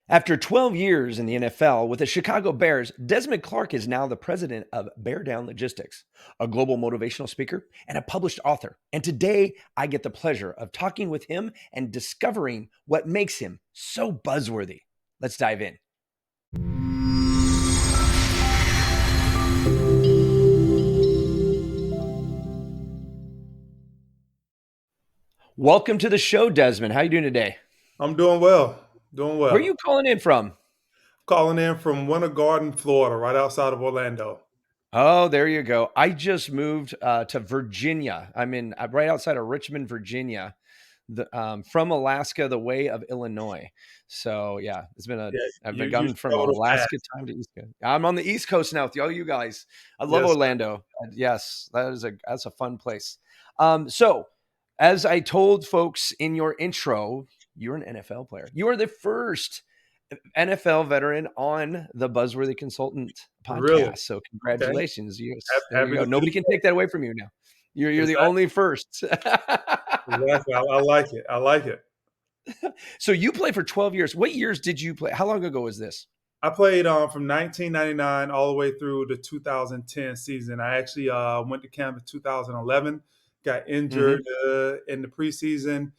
After 12 years in the NFL with the Chicago Bears, Desmond Clark is now the president of Bear Down Logistics, a global motivational speaker and a published author. And today I get the pleasure of talking with him and discovering what makes him so buzzworthy. Let's dive in. Welcome to the show, Desmond. How are you doing today? I'm doing well. Doing Where are well. you calling in from? Calling in from Winter Garden, Florida, right outside of Orlando. Oh, there you go. I just moved to Virginia. I'm right outside of Richmond, Virginia, from Alaska, the way of Illinois. So yeah, Yeah, I've been you gone from traveled Alaska fast. time to East Coast. I'm on the East Coast now with all you guys. I love Yes, sir. Orlando. Yes, that's a fun place. So as I told folks in your intro, you're an NFL player. You are the first NFL veteran on the Buzzworthy Consultant Really? Podcast. So Okay. congratulations. Yes, there you Happy go. to do Nobody can so. take that away from you now. You're the Exactly. only first. Exactly. I like it. I like it. So you played for 12 years. What years did you play? How long ago was this? I played from 1999 all the way through the 2010 season. I actually went to camp in 2011, got Hmm. injured in the preseason.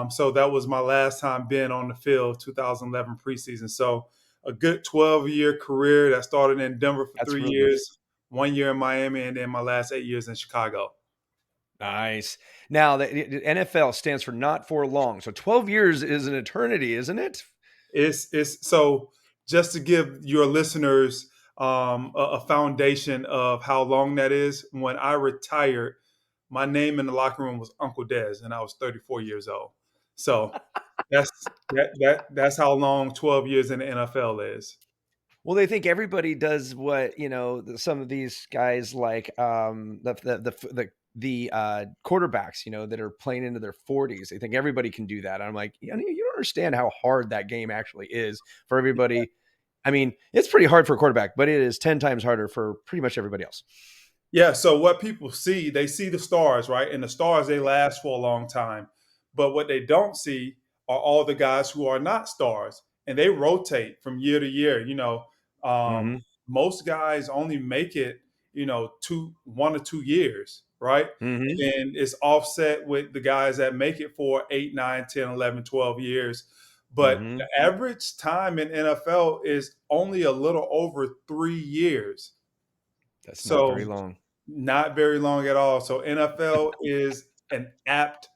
So that was my last time being on the field, 2011 preseason. So a good 12-year career that started in Denver for That's three really good. years, 1 year in Miami, and then my last 8 years in Chicago. Nice. Now the NFL stands for not for long. So 12 years is an eternity, isn't it? It's so just to give your listeners a foundation of how long that is. When I retired, my name in the locker room was Uncle Des, and I was 34 years old. So that's how long 12 years in the NFL is. Well, they think everybody does what some of these guys like the quarterbacks that are playing into their 40s. They think everybody can do that. I'm like, you don't understand how hard that game actually is for everybody. I mean, it's pretty hard for a quarterback, but it is 10 times harder for pretty much everybody else. Yeah, so what people see, they see the stars, right? And the stars, they last for a long time. But what they don't see are all the guys who are not stars, and they rotate from year to year. Hmm. Most guys only make it, 1 or 2 years, right? And Hmm. then it's offset with the guys that make it for 8, 9, 10, 11, 12 years. But the Hmm. average time in NFL is only a little over 3 years. That's not very So long. not very long at all. So NFL is an apt,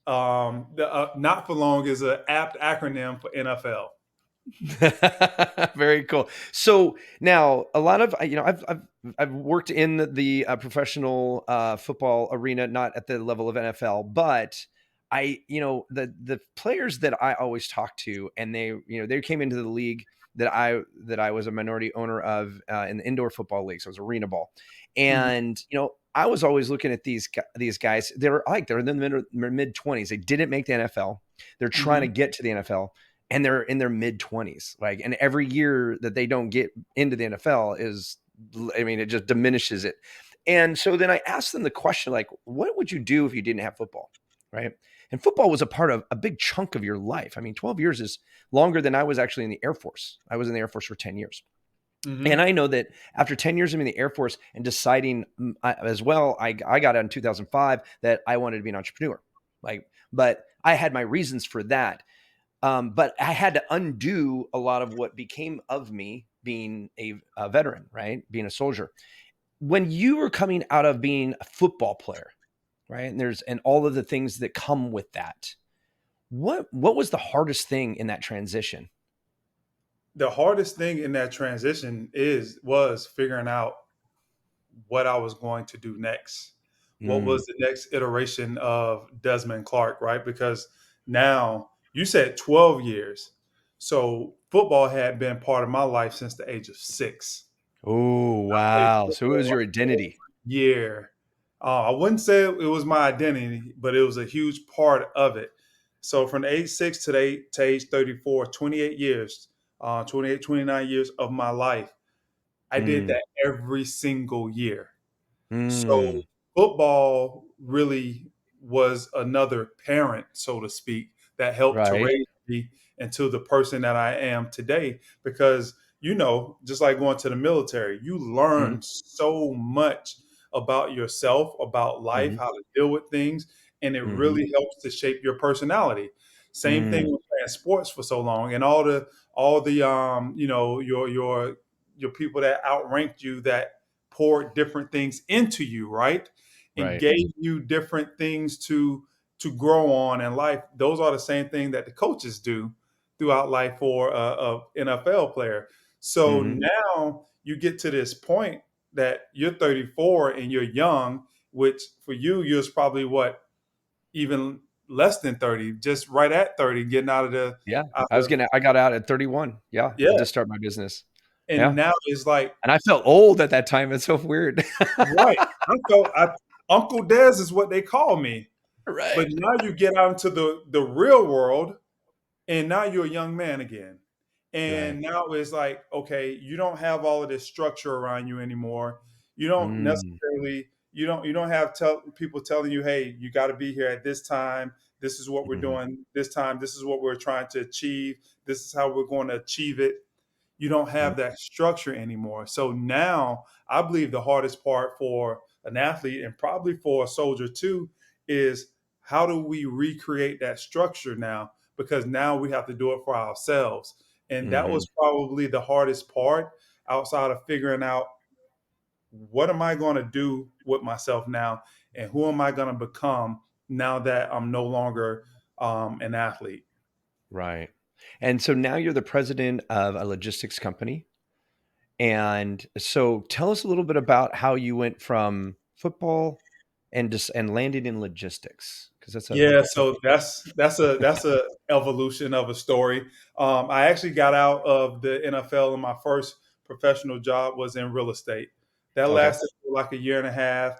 the not for long is an apt acronym for NFL. Very cool. So now a lot of I've worked in the professional football arena, not at the level of NFL, but the players that I always talk to, and they came into the league that I was a minority owner of in the indoor football league, so it was arena ball, Mhm, and I was always looking at these guys. They're in the mid 20s. They didn't make the NFL. They're trying to mhm. get to the NFL and they're in their mid 20s. Like, and every year that they don't get into the NFL it just diminishes it. And so then I asked them the question, like, what would you do if you didn't have football? Right. And football was a part of a big chunk of your life. I mean, 12 years is longer than I was actually in the Air Force. I was in the Air Force for 10 years. And Mhm. I know that after 10 years of in the Air Force and deciding as well, I got out in 2005 that I wanted to be an entrepreneur. But I had my reasons for that. But I had to undo a lot of what became of me being a veteran, right? Being a soldier. When you were coming out of being a football player, right? And all of the things that come with that. What was the hardest thing in that transition? The hardest thing in that transition was figuring out what I was going to do next. What Mm, was the next iteration of Desmond Clark, right? Because now you said 12 years. So football had been part of my life since the age of 6. oh, Played wow. So it was football your every identity. year. I wouldn't say it was my identity, but it was a huge part of it. So from age 6 to age 34, 28 years, 28, 29 years of my life, I did Mm, that every single year. So mm, football really was another parent, so to speak, that helped to right. raise me into the person that I am today. Because, just like going to the military, you Mhm. learn so much about yourself, about life, Mhm. how to deal with things, and it Mhm. really helps to shape your personality. Same thing Mm. with playing sports for so long, and all the your people that outranked you, that poured different things into you, right? And Right. gave you different things to grow on in life. Those are the same thing that the coaches do throughout life for a NFL player. So Mhm. now you get to this point that you're 34 and you're young, which for you're probably what, even less than 30, just right at 30, getting out of the Yeah. out I was of gonna I got out at 31. Yeah, yeah. to start my business. And Yeah. now it's like, And I felt old at that time. It's so weird. right. Uncle Des is what they call me. But Right. now you get out into the real world, and now you're a young man again. Right. And now it's like, okay, you don't have all of this structure around you anymore. You don't Mm. necessarily, you don't have people telling you, hey, you got to be here at this time. This is what we're Mhm. doing this time. This is what we're trying to achieve. This is how we're going to achieve it. You don't Mm. have that structure anymore. So now I believe the hardest part for an athlete, and probably for a soldier too, is how do we recreate that structure now? Because now we have to do it for ourselves. And that Mhm. was probably the hardest part, outside of figuring out, what am I going to do with myself now, and who am I going to become now that I'm no longer an athlete. Right. And so now you're the president of a logistics company. And so tell us a little bit about how you went from football and landed in logistics, because Yeah, that's a so that's a evolution of a story. I actually got out of the NFL, and my first professional job was in real estate. That okay. lasted for like a year and a half.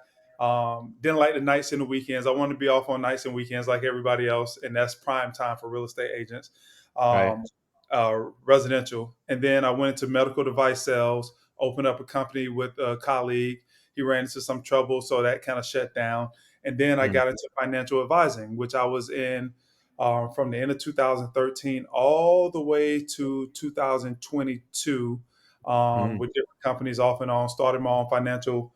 Didn't like the nights and the weekends. I wanted to be off on nights and weekends like everybody else, and that's prime time for real estate agents, Right. um, residential. And then I went into medical device sales, opened up a company with a colleague. He ran into some trouble, so that kind of shut down. And then I Mm. got into financial advising, which I was in from the end of 2013 all the way to 2022, Mm. with different companies off and on. Started my own financial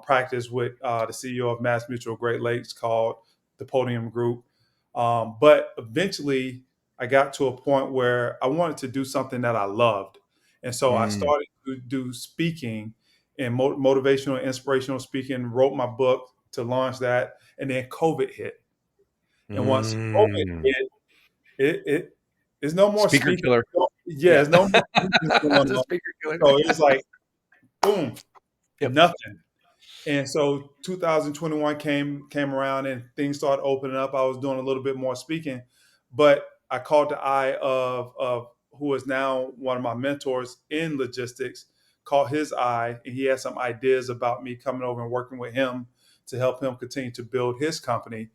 practice with the CEO of Mass Mutual Great Lakes, called the Podium Group. But eventually, I got to a point where I wanted to do something that I loved. And so I Mm. started to do speaking and motivational, inspirational speaking, wrote my book to launch that. And then COVID hit. And once COVID Mm. hit, it there's no more Speaker speaking. killer. Yeah, Yeah. there's no more speaking It's going a on. speaker killer. So it was like, boom, Yep. nothing. And so 2021 came around, and things started opening up. I was doing a little bit more speaking, but I caught the eye of who is now one of my mentors in logistics. Caught his eye, and he had some ideas about me coming over and working with him to help him continue to build his company,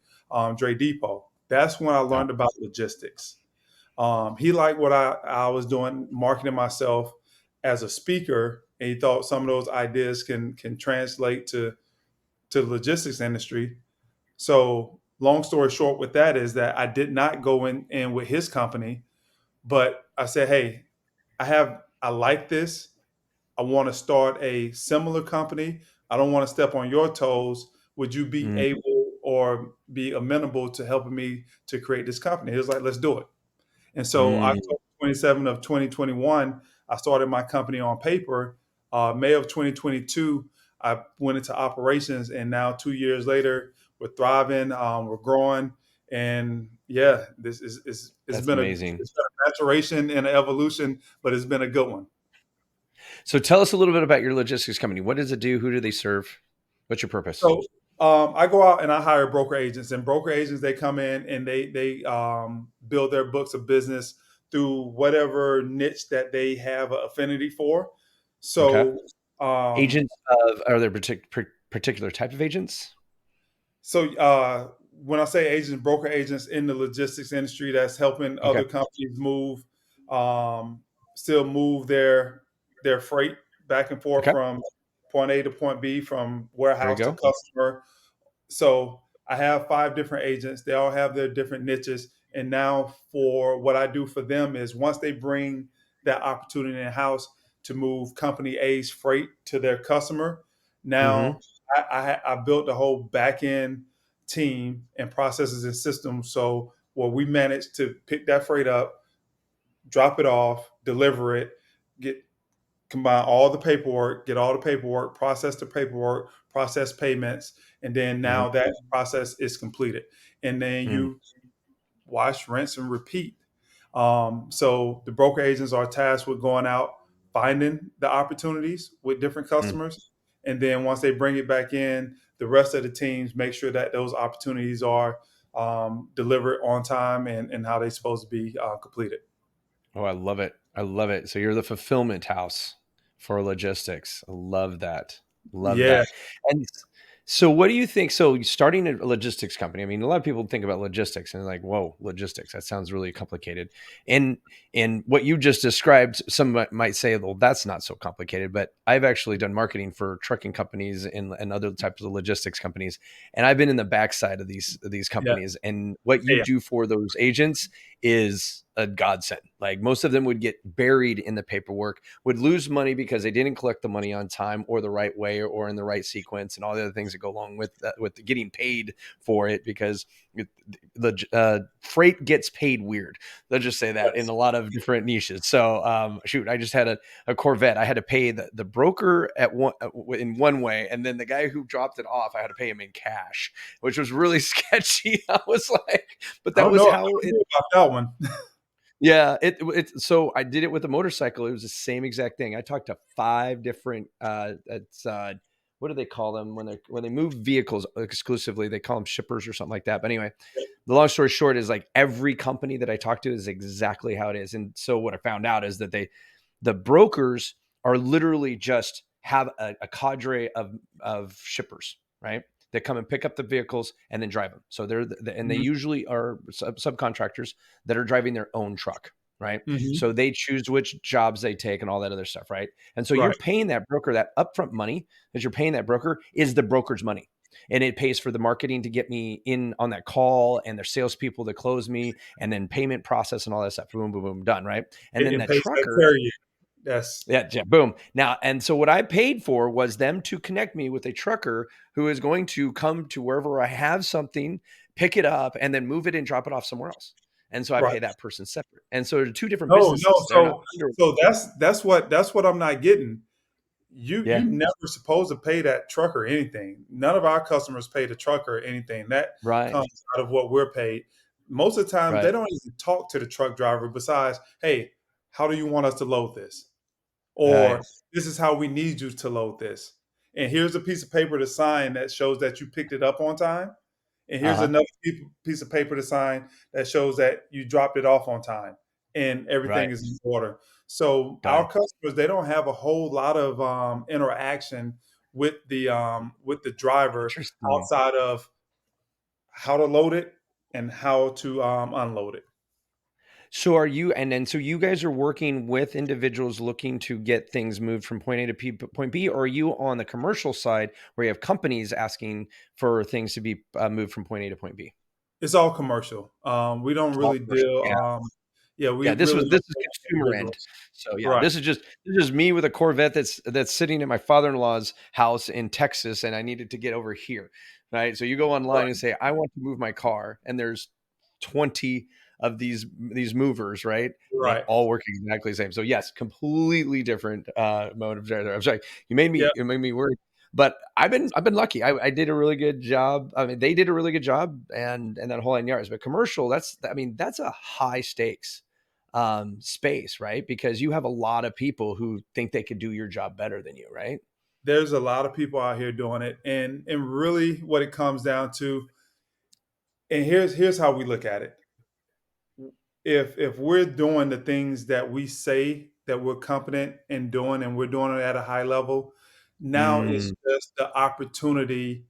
Dre Depot. That's when I Yeah. learned about logistics. He liked what I was doing, marketing myself as a speaker, and he thought some of those ideas can translate to the logistics industry. So, long story short, with that is that I did not go in with his company, but I said, hey, I like this. I want to start a similar company. I don't want to step on your toes. Would you be Mm. able or be amenable to helping me to create this company? He was like, let's do it. And so Mm. October 27 of 2021, I started my company on paper. May of 2022, I went into operations, and now 2 years later, we're thriving, we're growing, and yeah, this is it's That's been a amazing. maturation and an evolution, but it's been a good one. So tell us a little bit about your logistics company. What does it do? Who do they serve? What's your purpose? So I go out and I hire broker agents, and broker agents, they come in and they build their books of business through whatever niche that they have an affinity for. Okay. So um, Agents of are there particular type of agents? when I say agents, broker agents in the logistics industry, that's helping Okay. other companies move, um, still move their freight back and forth Okay. from point A to point B, from There you warehouse to go. customer. So I have 5 different agents. They all have their different niches, And now for what I do for them is once they bring that opportunity in house to move company A's freight to their customer, Mm-hmm. now I built a whole back end team and processes and systems. So where we manage to pick that freight up, drop it off, deliver it, get combine all the paperwork, get all the paperwork, process the paperwork, process payments, and then Mm-hmm. now that process is completed. And then Mm-hmm. you wash, rinse, and repeat. So the broker agents are tasked with going out, finding the opportunities with different customers. And then once they bring it back in, the rest of the teams make sure that those opportunities are delivered on time and how they're supposed to be completed. Oh, I love it. I love it. So you're the fulfillment house for logistics. I love that. Love Yeah. that. And so what do you think? So starting a logistics company, I mean, a lot of people think about logistics and they're like, whoa, logistics, that sounds really complicated. And what you just described, some might say, well, that's not so complicated, but I've actually done marketing for trucking companies and other types of logistics companies. And I've been in the backside of these Yeah. companies. And what you Yeah. do for those agents is a godsend. Like most of them would get buried in the paperwork, would lose money because they didn't collect the money on time or the right way or in the right sequence, and all the other things that go along with getting paid for it. Because the freight gets paid weird. Let's just say that in Yes. a lot of different niches. So shoot, I just had a Corvette. I had to pay the broker in one way, and then the guy who dropped it off, I had to pay him in cash, which was really sketchy. I was like, but I that don't was know. I how don't it. know about that one. Yeah, so I did it with a motorcycle. It was the same exact thing. I talked to five different it's what do they call them when they move vehicles exclusively? They call them shippers or something like that. But anyway, the long story short is like every company that I talked to is exactly how it is. And so what I found out is that the brokers are literally just have a cadre of shippers, right? That come and pick up the vehicles and then drive them. So and they Mhm. usually are subcontractors that are driving their own truck, right? Mhm. So they choose which jobs they take and all that other stuff, right? And so you're Right. paying that broker, that upfront money that you're paying that broker is the broker's money. And it pays for the marketing to get me in on that call and their salespeople to close me and then payment process and all that stuff. Boom, boom, boom, done, right? And then It that pays that trucker, carry. That's yeah, yeah, boom. Now, and so what I paid for was them to connect me with a trucker who is going to come to wherever I have something, pick it up, and then move it and drop it off somewhere else. And so I right. pay that person separate. And so they're two different No, no. businesses. They're not under. So that's what I'm not getting. You Yeah, never supposed to pay that trucker anything. None of our customers pay the trucker anything. That right, comes out of what we're paid. Most of the time, they right, don't even talk to the truck driver. Besides, hey, how do you want us to load this? right. Or this is how we need you to load this. And here's a piece of paper to sign that shows that you picked it up on time. And Uh here's huh. another piece of paper to sign that shows that you dropped it off on time and everything Right. is in order. So our Done. customers, they don't have a whole lot of interaction with the driver Interesting. outside of how to load it and how to unload it. So are you, and then so you guys are working with individuals looking to get things moved from point A to point B, or are you on the commercial side where you have companies asking for things to be moved from point A to point B? It's all commercial. We don't It's all really commercial. deal. Yeah. Yeah, we Yeah, really this don't is deal with consumer end. individuals. So yeah, Right, this is me with a Corvette that's sitting at my father-in-law's house in Texas, and I needed to get over here. Right. So you go online and right, say, I want to move my car, and there's 20 of these movers, right? And they right. all work exactly the same. So yes, completely different mode of driver. I'm sorry, Yeah, you made me worry. But I've been lucky. I did a really good job. I mean, they did a really good job, and that whole 9 yards. But commercial, that's a high stakes space, right? Because you have a lot of people who think they could do your job better than you, right? there's a lot of people out here doing it, and really, what it comes down to, and here's how we look at it. If we're doing the things that we say that we're competent in doing, and we're doing it at a high level, now it's Mm, just the opportunity.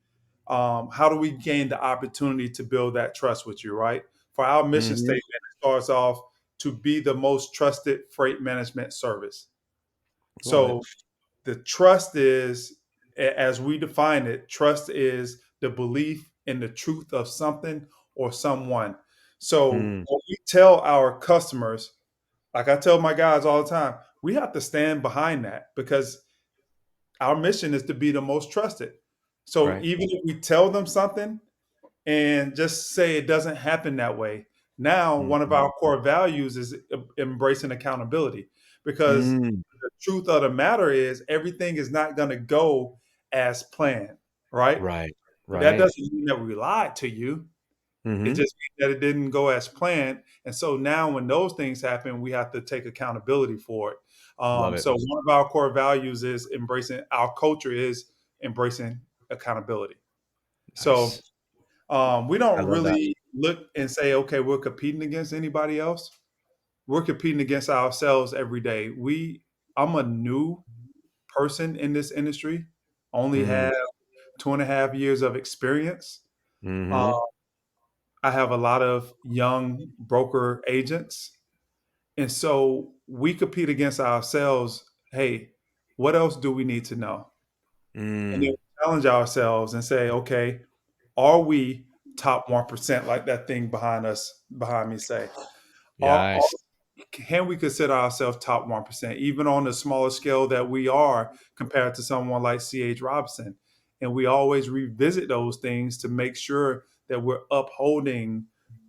How do we gain the opportunity to build that trust with you, right? For our mission mhm. statement, it starts off to be the most trusted freight management service. Love it. So the trust is, as we define it, trust is the belief in the truth of something or someone. So Mm, when we tell our customers, like I tell my guys all the time, we have to stand behind that because our mission is to be the most trusted. So right. even if we tell them something and just say it doesn't happen that way, now one of Mhm. our core values is embracing accountability, because Mm, the truth of the matter is everything is not going to go as planned, right? right. But that Right. doesn't mean that we lied to you. It Hmm. just means that it didn't go as planned. And so now when those things happen, we have to take accountability for it. Love it. So one of our core values is embracing, our culture is embracing accountability. So Nice. we I don't love that. really look and say, okay, we're competing against anybody else. We're competing against ourselves every day. I'm a new person in this industry, only Mm, have 2.5 years of experience. Uh, hmm. I have a lot of young broker agents. And so we compete against ourselves. Hey, what else do we need to know? And then Mm, challenge ourselves and say, okay, are we top 1%, like that thing behind me say? Are yes. can we consider ourselves top 1%, even on the smaller scale that we are compared to someone like C.H. Robinson? And we always revisit those things to make sure that we're upholding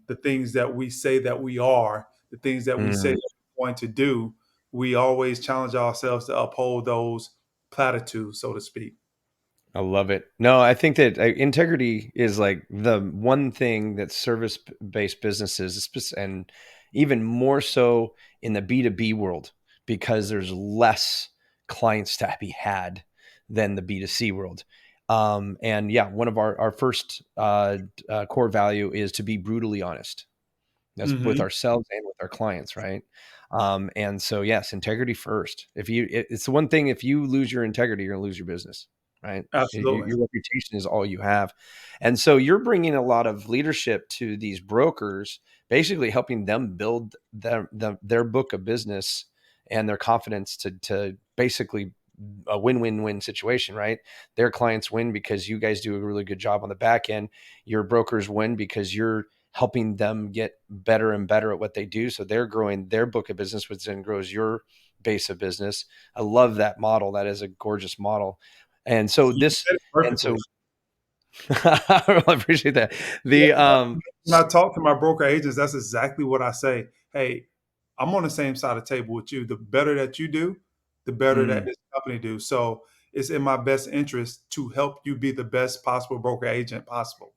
the things that we say that we are, the things that we say Mm. that we're going to do. We always challenge ourselves to uphold those platitudes, so to speak. I love it. No, I think that integrity is like the one thing that service-based businesses, and even more so in the B2B world, because there's less clients to be had than the B2C world. And yeah, one of our first core value is to be brutally honest. That's with Hmm. ourselves and with our clients, right? And so, yes, integrity first. It's the one thing. If you lose your integrity, you're gonna lose your business, right? Absolutely. Your reputation is all you have, and so you're bringing a lot of leadership to these brokers, basically helping them build their book of business and their confidence to basically a win-win-win situation, right? Their clients win because you guys do a really good job on the back end. Your brokers win because you're helping them get better and better at what they do. So they're growing their book of business, which then grows your base of business. I love that model. That is a gorgeous model. And so You said it and perfectly. so I really appreciate that. Yeah, The, when I talk to my broker agents, that's exactly what I say. Hey, I'm on the same side of the table with you. The better that you do, the better that mm, this company do. So it's in my best interest to help you be the best possible broker agent possible.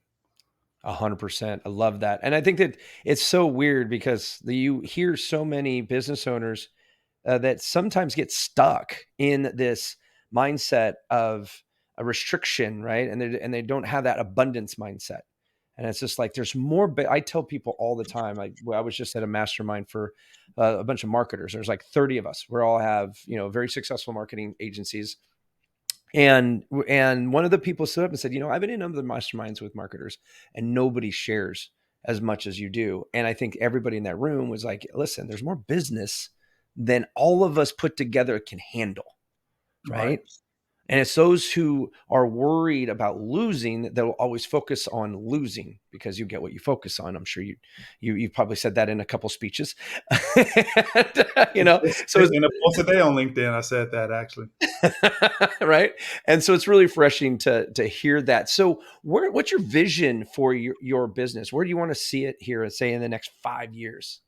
100%. I love that. And I think that it's so weird because you hear so many business owners that sometimes get stuck in this mindset of a restriction, right? And they don't have that abundance mindset. And it's just like there's more. I tell people all the time. I was just at a mastermind for a bunch of marketers. There's like 30 of us. We all have very successful marketing agencies. And one of the people stood up and said, I've been in other masterminds with marketers, and nobody shares as much as you do. And I think everybody in that room was like, listen, there's more business than all of us put together can handle, Right. right? And it's those who are worried about losing that will always focus on losing because you get what you focus on. I'm sure you've probably said that in a couple speeches. And, so In a post today on LinkedIn, I said that actually. right. And so it's really refreshing to hear that. So what's your vision for your business? Where do you want to see it here, say in the next 5 years?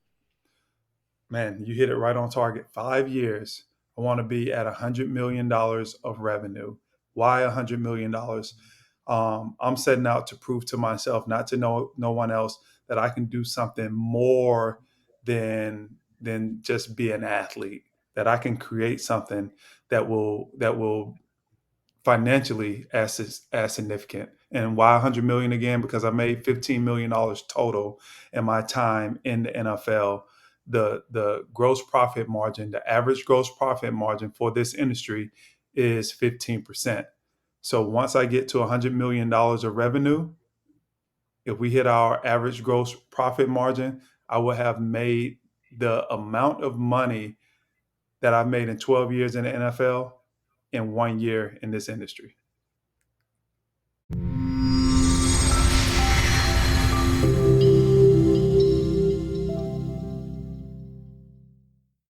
Man, you hit it right on target. 5 years. I want to be at $100 million of revenue. Why $100 million? I'm setting out to prove to myself, not to no one else, that I can do something more than just be an athlete. That I can create something that will financially as significant. And why 100 million again? Because I made $15 million total in my time in the NFL. The gross profit margin, the average gross profit margin for this industry is 15%. So once I get to $100 million of revenue, if we hit our average gross profit margin, I will have made the amount of money that I've made in 12 years in the NFL in 1 year in this industry.